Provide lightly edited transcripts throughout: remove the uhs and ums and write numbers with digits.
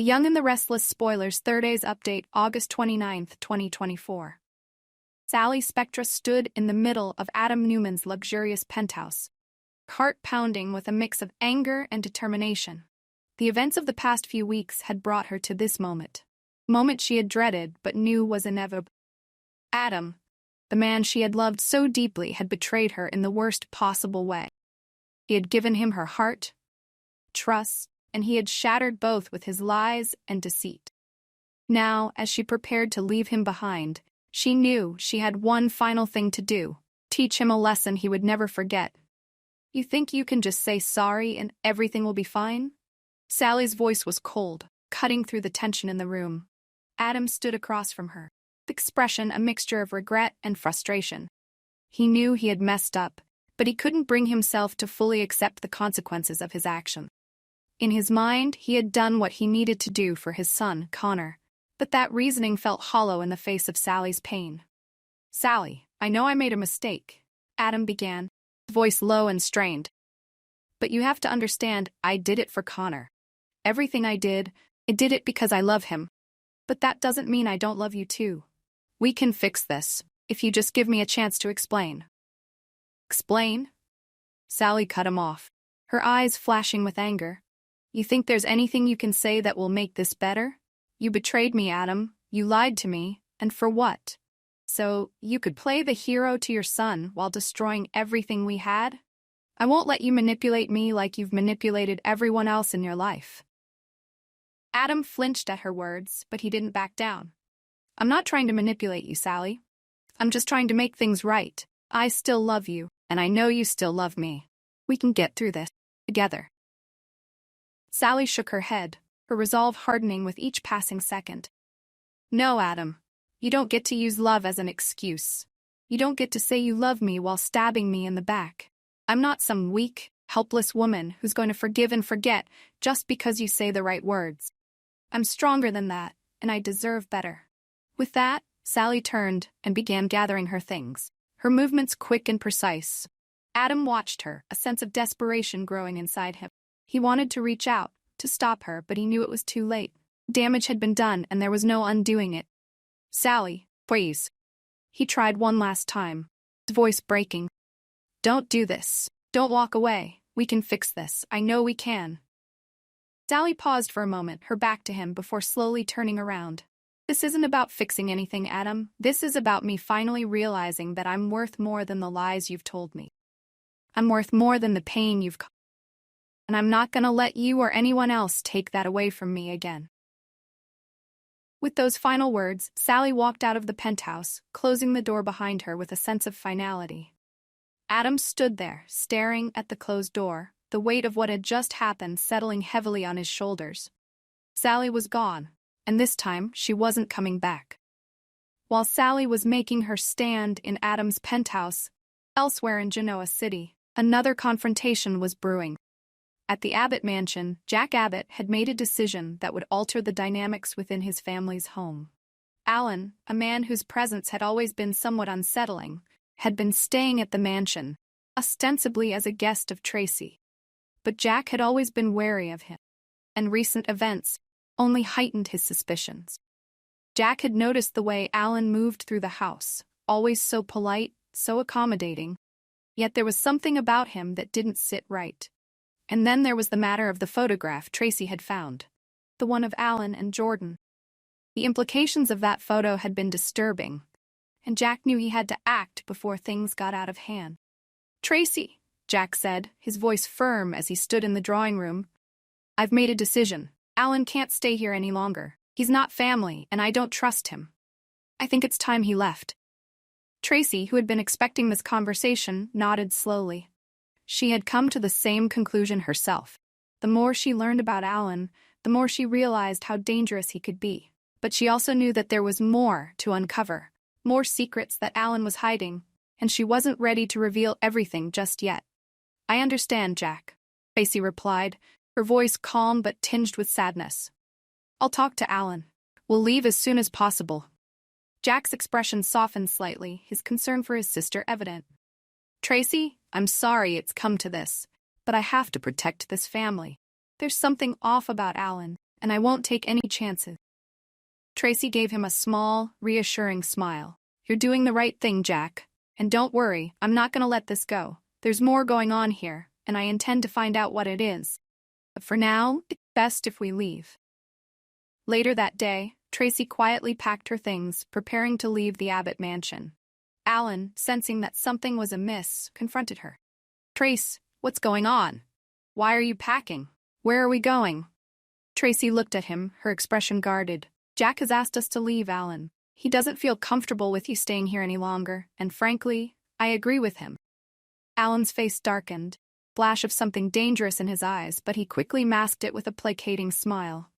The Young and the Restless spoilers Thurdays update August 29, 2024. Sally Spectra stood in the middle of Adam Newman's luxurious penthouse, heart pounding with a mix of anger and determination. The events of the past few weeks had brought her to this moment she had dreaded but knew was inevitable. Adam, the man she had loved so deeply, had betrayed her in the worst possible way. He had given him her heart, trust, and he had shattered both with his lies and deceit. Now, as she prepared to leave him behind, she knew she had one final thing to do: teach him a lesson he would never forget. "You think you can just say sorry and everything will be fine?" Sally's voice was cold, cutting through the tension in the room. Adam stood across from her, the expression a mixture of regret and frustration. He knew he had messed up, but he couldn't bring himself to fully accept the consequences of his action. In his mind, he had done what he needed to do for his son, Connor, but that reasoning felt hollow in the face of Sally's pain. "Sally, I know I made a mistake," Adam began, his voice low and strained. "But you have to understand, I did it for Connor. Everything I did it because I love him. But that doesn't mean I don't love you too. We can fix this, if you just give me a chance to explain." "Explain?" Sally cut him off, her eyes flashing with anger. "You think there's anything you can say that will make this better? You betrayed me, Adam, you lied to me, and for what? So you could play the hero to your son while destroying everything we had? I won't let you manipulate me like you've manipulated everyone else in your life." Adam flinched at her words, but he didn't back down. "I'm not trying to manipulate you, Sally. I'm just trying to make things right. I still love you, and I know you still love me. We can get through this together." Sally shook her head, her resolve hardening with each passing second. "No, Adam. You don't get to use love as an excuse. You don't get to say you love me while stabbing me in the back. I'm not some weak, helpless woman who's going to forgive and forget just because you say the right words. I'm stronger than that, and I deserve better." With that, Sally turned and began gathering her things, her movements quick and precise. Adam watched her, a sense of desperation growing inside him. He wanted to reach out, to stop her, but he knew it was too late. Damage had been done, and there was no undoing it. "Sally, please." He tried one last time, his voice breaking. "Don't do this. Don't walk away. We can fix this. I know we can." Sally paused for a moment, her back to him, before slowly turning around. "This isn't about fixing anything, Adam. This is about me finally realizing that I'm worth more than the lies you've told me. I'm worth more than the pain you've caused. And I'm not going to let you or anyone else take that away from me again." With those final words, Sally walked out of the penthouse, closing the door behind her with a sense of finality. Adam stood there, staring at the closed door, the weight of what had just happened settling heavily on his shoulders. Sally was gone, and this time she wasn't coming back. While Sally was making her stand in Adam's penthouse, elsewhere in Genoa City, another confrontation was brewing. At the Abbott mansion, Jack Abbott had made a decision that would alter the dynamics within his family's home. Alan, a man whose presence had always been somewhat unsettling, had been staying at the mansion, ostensibly as a guest of Tracy. But Jack had always been wary of him, and recent events only heightened his suspicions. Jack had noticed the way Alan moved through the house, always so polite, so accommodating, yet there was something about him that didn't sit right. And then there was the matter of the photograph Tracy had found, the one of Alan and Jordan. The implications of that photo had been disturbing, and Jack knew he had to act before things got out of hand. "Tracy," Jack said, his voice firm as he stood in the drawing room, "I've made a decision. Alan can't stay here any longer. He's not family, and I don't trust him. I think it's time he left." Tracy, who had been expecting this conversation, nodded slowly. She had come to the same conclusion herself. The more she learned about Alan, the more she realized how dangerous he could be. But she also knew that there was more to uncover, more secrets that Alan was hiding, and she wasn't ready to reveal everything just yet. "I understand, Jack," Tracy replied, her voice calm but tinged with sadness. "I'll talk to Alan. We'll leave as soon as possible." Jack's expression softened slightly, his concern for his sister evident. "Tracy, I'm sorry it's come to this, but I have to protect this family. There's something off about Alan, and I won't take any chances. Tracy gave him a small, reassuring smile. You're doing the right thing, Jack. And don't worry, I'm not gonna let this go. There's more going on here, and I intend to find out what it is. But for now, it's best if we leave. Later that day, Tracy quietly packed her things, preparing to leave the Abbott mansion. Alan, sensing that something was amiss, confronted her. Trace, what's going on? Why are you packing? Where are we going? Tracy looked at him, her expression guarded. Jack has asked us to leave, Alan. He doesn't feel comfortable with you staying here any longer, and frankly, I agree with him. Alan's face darkened, flash of something dangerous in his eyes, but he quickly masked it with a placating smile.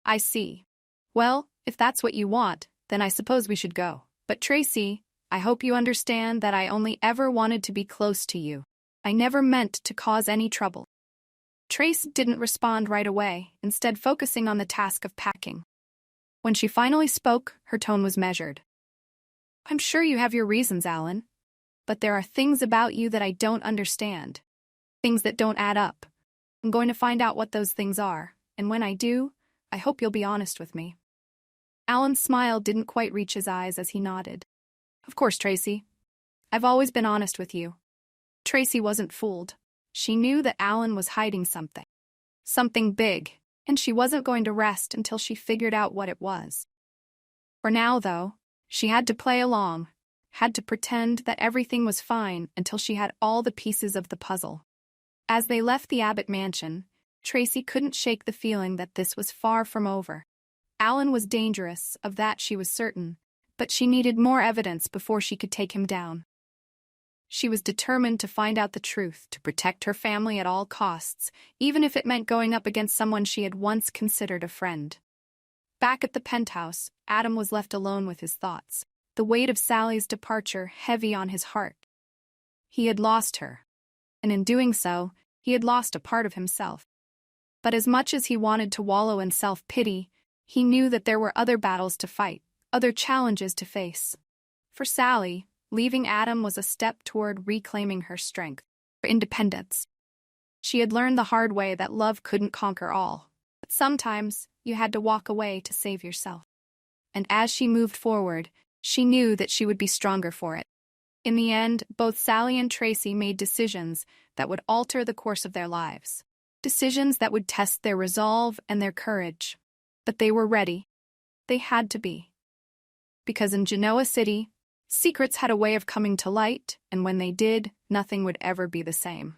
I see. Well, if that's what you want, then I suppose we should go. But Tracy, I hope you understand that I only ever wanted to be close to you. I never meant to cause any trouble. Trace didn't respond right away, instead focusing on the task of packing. When she finally spoke, her tone was measured. I'm sure you have your reasons, Alan. But there are things about you that I don't understand. Things that don't add up. I'm going to find out what those things are, and when I do, I hope you'll be honest with me. Alan's smile didn't quite reach his eyes as he nodded. Of course, Tracy. I've always been honest with you. Tracy wasn't fooled. She knew that Alan was hiding something. Something big, and she wasn't going to rest until she figured out what it was. For now, though, she had to play along, had to pretend that everything was fine until she had all the pieces of the puzzle. As they left the Abbott mansion, Tracy couldn't shake the feeling that this was far from over. Alan was dangerous, of that she was certain, but she needed more evidence before she could take him down. She was determined to find out the truth, to protect her family at all costs, even if it meant going up against someone she had once considered a friend. Back at the penthouse, Adam was left alone with his thoughts, the weight of Sally's departure heavy on his heart. He had lost her, and in doing so, he had lost a part of himself. But as much as he wanted to wallow in self-pity, he knew that there were other battles to fight, other challenges to face. For Sally, leaving Adam was a step toward reclaiming her strength, her independence. She had learned the hard way that love couldn't conquer all, but sometimes you had to walk away to save yourself. And as she moved forward, she knew that she would be stronger for it. In the end, both Sally and Tracy made decisions that would alter the course of their lives. Decisions that would test their resolve and their courage. But they were ready. They had to be. Because in Genoa City, secrets had a way of coming to light, and when they did, nothing would ever be the same.